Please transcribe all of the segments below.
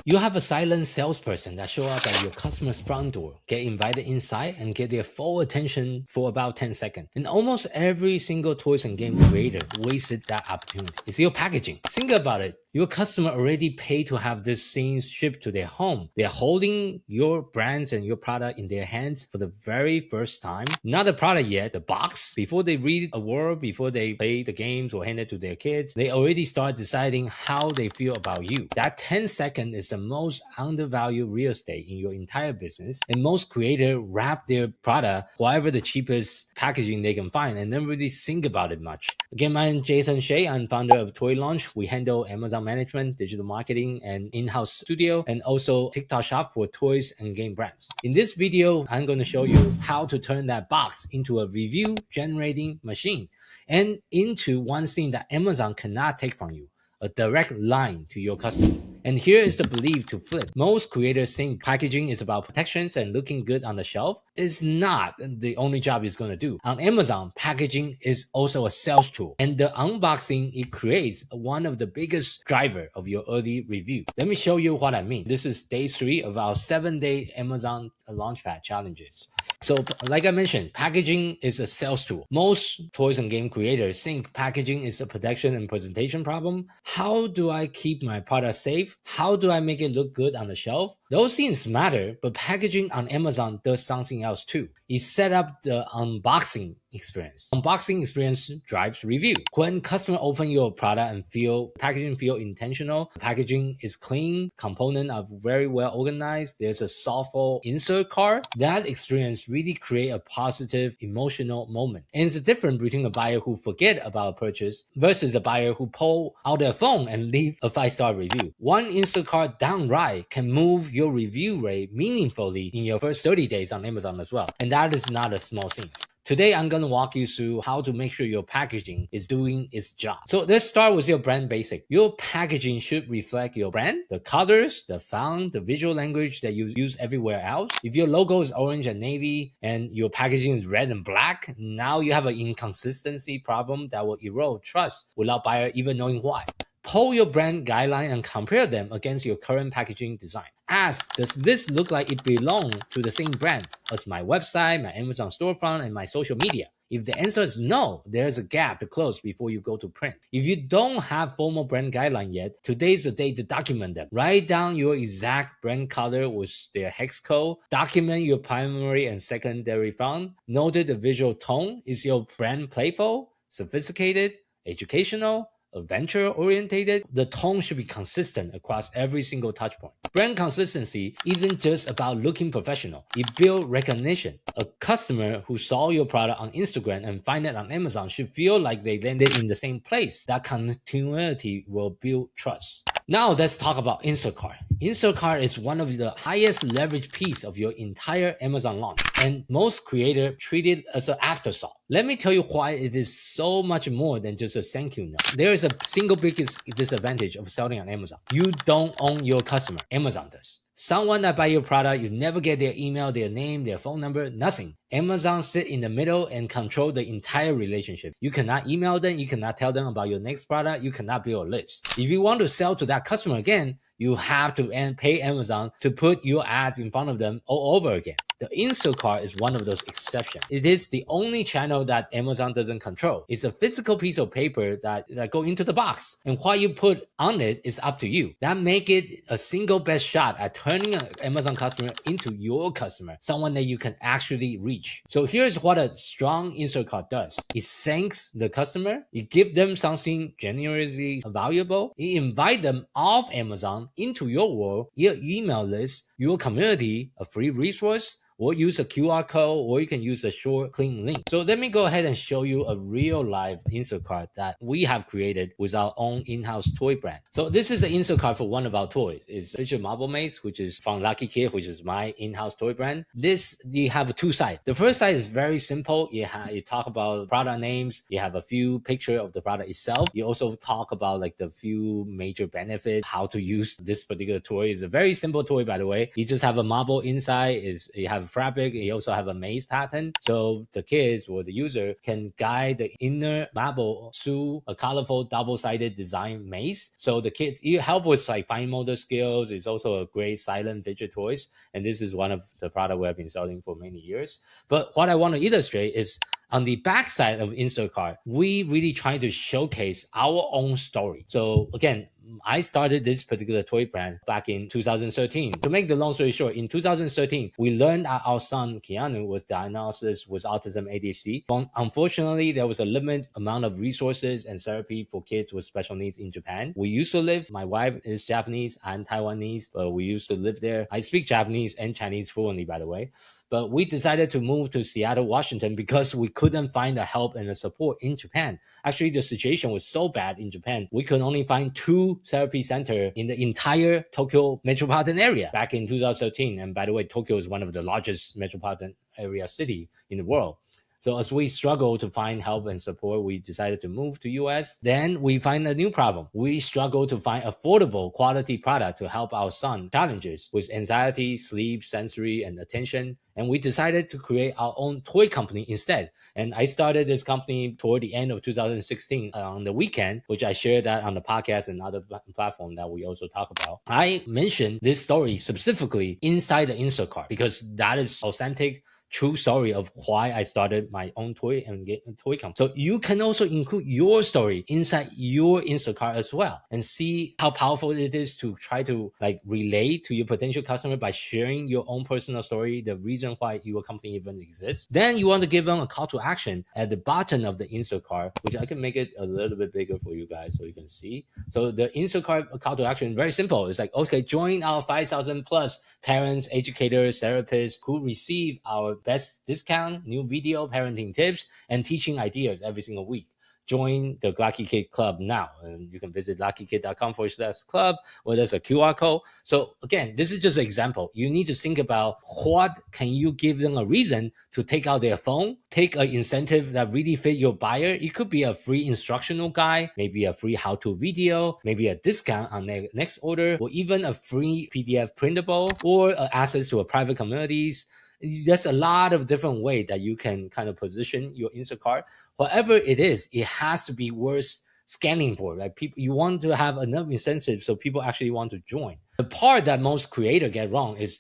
You have a silent salesperson that show up at your customer's front door, get invited inside, and get their full attention for about 10 seconds. And almost every single toys and game creator wasted that opportunity. It's your packaging. Think about it. Your customer already paid to have this scene shipped to their home. They're holding your brands and your product in their hands for the very first time. Not the product yet, the box. Before they read a word, before they play the games or hand it to their kids, they already start deciding how they feel about you. That 10 seconds is the most undervalued real estate in your entire business. And most creators wrap their product, whatever the cheapest packaging they can find, and never really think about it much. Again, my name is Jason Shea. I'm founder of Toy Launch. We handle Amazon management, digital marketing, and in-house studio, and also TikTok shop for toys and game brands. In this video, I'm going to show you how to turn that box into a review generating machine and into one thing that Amazon cannot take from you, a direct line to your customer. And here is the belief to flip. Most creators think packaging is about protections and looking good on the shelf. It's not the only job it's going to do. On Amazon, packaging is also a sales tool. And the unboxing it creates one of the biggest driver of your early review. Let me show you what I mean. This is day 3 of our 7-day Amazon Launchpad challenges. So like I mentioned, packaging is a sales tool. Most toys and game creators think packaging is a protection and presentation problem. How do I keep my product safe? How do I make it look good on the shelf? Those things matter, but packaging on Amazon does something else too. It set up the unboxing experience. Unboxing experience drives review. When customer open your product and packaging feel intentional, packaging is clean, components are very well organized, there's a thoughtful insert card, that experience really create a positive emotional moment. And it's different between a buyer who forget about a purchase versus a buyer who pull out their phone and leave a 5-star review. One insert card downright can move your review rate meaningfully in your first 30 days on Amazon as well. And that is not a small thing. Today, I'm going to walk you through how to make sure your packaging is doing its job. So let's start with your brand basic. Your packaging should reflect your brand, the colors, the font, the visual language that you use everywhere else. If your logo is orange and navy and your packaging is red and black, now you have an inconsistency problem that will erode trust without buyer even knowing why. Pull your brand guideline and compare them against your current packaging design. Ask, does this look like it belongs to the same brand as my website, my Amazon storefront, and my social media? If the answer is no, there's a gap to close before you go to print. If you don't have formal brand guideline yet, today's the day to document them. Write down your exact brand color with their hex code. Document your primary and secondary font. Note the visual tone. Is your brand playful, sophisticated, educational, adventure-oriented? The tone should be consistent across every single touch point. Brand consistency isn't just about looking professional. It builds recognition. A customer who saw your product on Instagram and find it on Amazon should feel like they landed in the same place. That continuity will build trust. Now let's talk about insert card. Insert card is one of the highest leverage piece of your entire Amazon launch, and most creators treat it as an afterthought. Let me tell you why it is so much more than just a thank you note. There is a single biggest disadvantage of selling on Amazon. You don't own your customer. Amazon does. Someone that buy your product, you never get their email, their name, their phone number, nothing. Amazon sit in the middle and control the entire relationship. You cannot email them, you cannot tell them about your next product, you cannot build a list. If you want to sell to that customer again, you have to pay Amazon to put your ads in front of them all over again. The insert card is one of those exceptions. It is the only channel that Amazon doesn't control. It's a physical piece of paper that go into the box, and what you put on it is up to you. That make it a single best shot at turning an Amazon customer into your customer, someone that you can actually reach. So here's what a strong insert card does. It thanks the customer. It gives them something genuinely valuable. It invites them off Amazon into your world, your email list, your community, a free resource, or use a QR code, or you can use a short, clean link. So let me go ahead and show you a real live insert card that we have created with our own in-house toy brand. So this is an insert card for one of our toys. It's Fisher Marble Maze, which is from LakiKid, which is my in-house toy brand. This, you have 2 sides. The first side is very simple. You talk about product names. You have a few pictures of the product itself. You also talk about like the few major benefits, how to use this particular toy. It's a very simple toy, by the way. You just have a marble inside. You have have fabric, it also have a maze pattern. So the kids or the user can guide the inner marble through a colorful double-sided design maze. So the kids, it help with like fine motor skills. It's also a great silent fidget toys. And this is one of the product we have been selling for many years. But what I want to illustrate is on the backside of Instacart, we really try to showcase our own story. So again, I started this particular toy brand back in 2013. To make the long story short, in 2013, we learned that our son Keanu was diagnosed with autism ADHD. Unfortunately, there was a limited amount of resources and therapy for kids with special needs in Japan. We used to live, my wife is Japanese and Taiwanese, but we used to live there. I speak Japanese and Chinese fluently, by the way. But we decided to move to Seattle, Washington because we couldn't find the help and the support in Japan. Actually, the situation was so bad in Japan, we could only find 2 therapy centers in the entire Tokyo metropolitan area back in 2013. And by the way, Tokyo is one of the largest metropolitan area city in the world. So as we struggle to find help and support, we decided to move to US. Then we find a new problem. We struggle to find affordable quality product to help our son challenges with anxiety, sleep, sensory, and attention. And we decided to create our own toy company instead. And I started this company toward the end of 2016 on the weekend, which I shared that on the podcast and other platform that we also talk about. I mentioned this story specifically inside the Instacart because that is authentic, true story of why I started my own toy company. So you can also include your story inside your Instacart as well and see how powerful it is to try to like relate to your potential customer by sharing your own personal story, the reason why your company even exists. Then you want to give them a call to action at the bottom of the Instacart, which I can make it a little bit bigger for you guys so you can see. So the Instacart call to action, very simple. It's like, okay, join our 5,000 plus parents, educators, therapists who receive our best discount, new video, parenting tips, and teaching ideas every single week. Join the LakiKid Club now. And you can visit lakikid.com/club, or there's a QR code. So again, this is just an example. You need to think about what can you give them a reason to take out their phone, pick an incentive that really fit your buyer. It could be a free instructional guide, maybe a free how-to video, maybe a discount on their next order, or even a free PDF printable, or access to a private communities. There's a lot of different ways that you can kind of position your Instacart. Whatever it is, it has to be worth scanning for. Like people, you want to have enough incentive so people actually want to join. The part that most creators get wrong is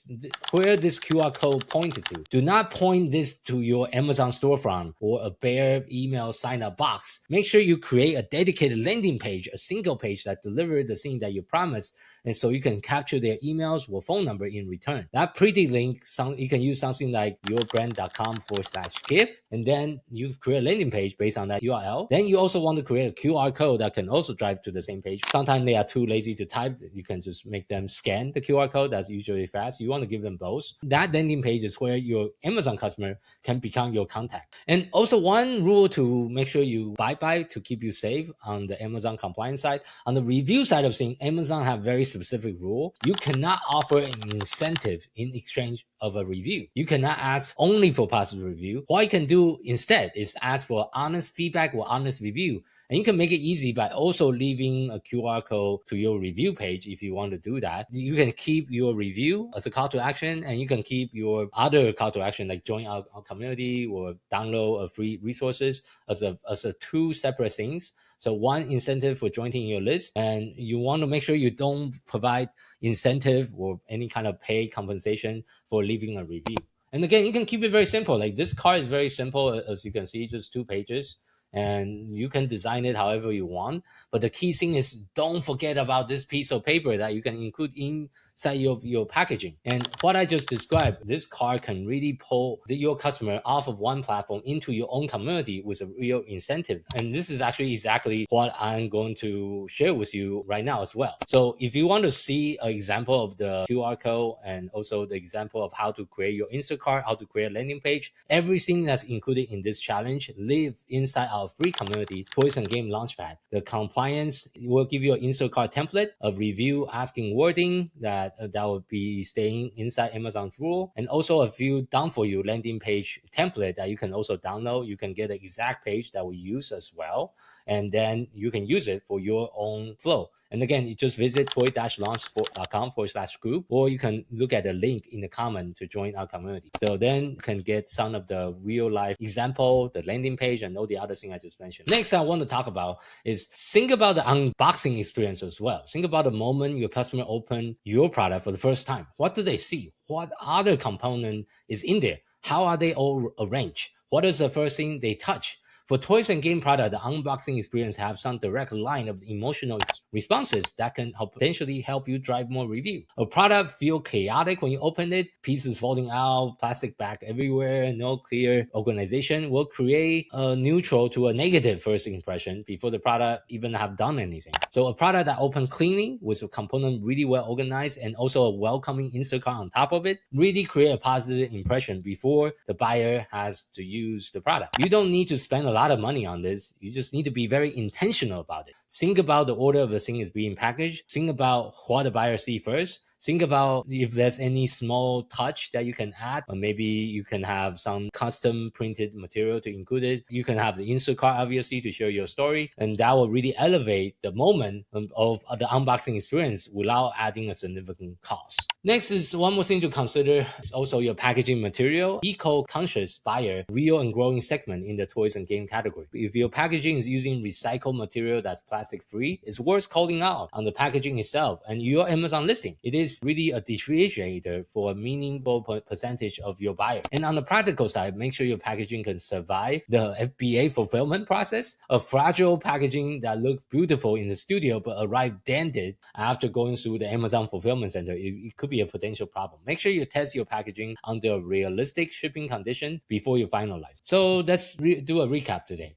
where this QR code pointed to. Do not point this to your Amazon storefront or a bare email sign-up box. Make sure you create a dedicated landing page, a single page that delivers the thing that you promised, and so you can capture their emails or phone number in return. That pretty link, you can use something like yourbrand.com/gift, and then you create a landing page based on that URL. Then you also want to create a QR code that can also drive to the same page. Sometimes they are too lazy to type. You can just make them scan the QR code. That's usually fast. You want to give them both. That landing page is where your Amazon customer can become your contact. And also one rule to make sure you abide by to keep you safe on the Amazon compliance side. On the review side of things, Amazon have very specific rule. You cannot offer an incentive in exchange of a review. You cannot ask only for positive review. What you can do instead is ask for honest feedback or honest review. And you can make it easy by also leaving a QR code to your review page if you want to do that. You can keep your review as a call to action, and you can keep your other call to action like join our community or download free resources as a 2 separate things. So one incentive for joining your list, and you want to make sure you don't provide incentive or any kind of pay compensation for leaving a review. And again, you can keep it very simple. Like this card is very simple, as you can see, just 2 pages. And you can design it however you want. But the key thing is don't forget about this piece of paper that you can include inside your packaging. And what I just described, this card can really pull your customer off of one platform into your own community with a real incentive. And this is actually exactly what I'm going to share with you right now as well. So if you want to see an example of the QR code and also the example of how to create your Instacart, how to create a landing page, everything that's included in this challenge live inside our free community, Toys and Game Launchpad. The compliance will give you an Instacart template, a review asking wording that will be staying inside Amazon's rule, and also a few done for you landing page template that you can also download. You can get the exact page that we use as well. and then you can use it for your own flow. And again, you just visit toy-launch.com/group, or you can look at the link in the comment to join our community. So then you can get some of the real life example, the landing page, and all the other things I just mentioned. Next, I want to talk about is think about the unboxing experience as well. Think about the moment your customer open your product for the first time. What do they see? What other component is in there? How are they all arranged? What is the first thing they touch? For toys and game product, the unboxing experience have some direct line of emotional responses that can potentially help you drive more review. A product feel chaotic when you open it, pieces falling out, plastic bag everywhere, no clear organization will create a neutral to a negative first impression before the product even have done anything. So a product that open cleanly with a component really well organized and also a welcoming insert card on top of it really create a positive impression before the buyer has to use the product. You don't need to spend a lot of money on this. You just need to be very intentional about it. Think about the order of the thing is being packaged. Think about what the buyer see first. Think about if there's any small touch that you can add, or maybe you can have some custom printed material to include it. You can have the insert card, obviously, to share your story, and that will really elevate the moment of the unboxing experience without adding a significant cost. Next is one more thing to consider is also your packaging material. Eco-conscious buyer, real and growing segment in the toys and game category. If your packaging is using recycled material that's plastic-free, it's worth calling out on the packaging itself and your Amazon listing. It is really a differentiator for a meaningful percentage of your buyers. And on the practical side, make sure your packaging can survive the FBA fulfillment process. A fragile packaging that looks beautiful in the studio but arrive dented after going through the Amazon fulfillment center, it could be a potential problem. Make sure you test your packaging under a realistic shipping condition before you finalize. So let's do a recap today.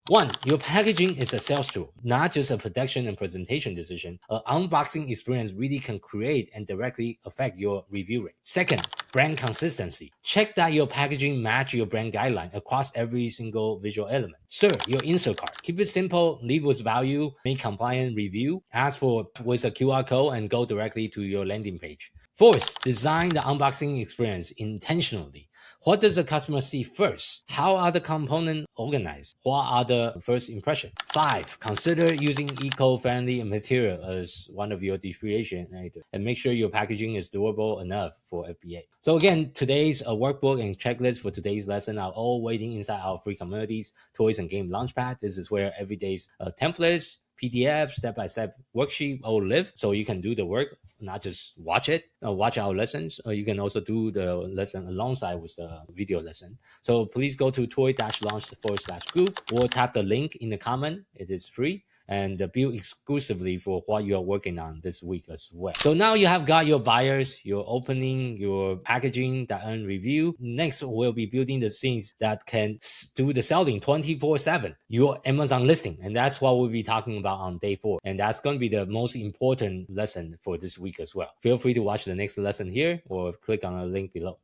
1. Your packaging is a sales tool, not just a production and presentation decision. An unboxing experience really can create and directly affect your review rate. 2nd, brand consistency. Check that your packaging match your brand guideline across every single visual element. 3rd, your insert card. Keep it simple, leave with value, make compliant review, ask for with a QR code and go directly to your landing page. 4th, design the unboxing experience intentionally. What does the customer see first? How are the components organized? What are the first impressions? 5, consider using eco-friendly material as one of your differentiators and make sure your packaging is durable enough for FBA. So again, today's workbook and checklist for today's lesson are all waiting inside our free communities, Toys and Game Launchpad. This is where every day's templates, PDF, step-by-step worksheet all live, so you can do the work, not just watch it, watch our lessons. You can also do the lesson alongside with the video lesson. So please go to toy-launch/group or tap the link in the comment. It is free and built exclusively for what you are working on this week as well. So now you have got your buyers, your opening, your packaging that earn review. Next, we'll be building the things that can do the selling 24/7, your Amazon listing. And that's what we'll be talking about on day 4. And that's going to be the most important lesson for this week as well. Feel free to watch the next lesson here or click on the link below.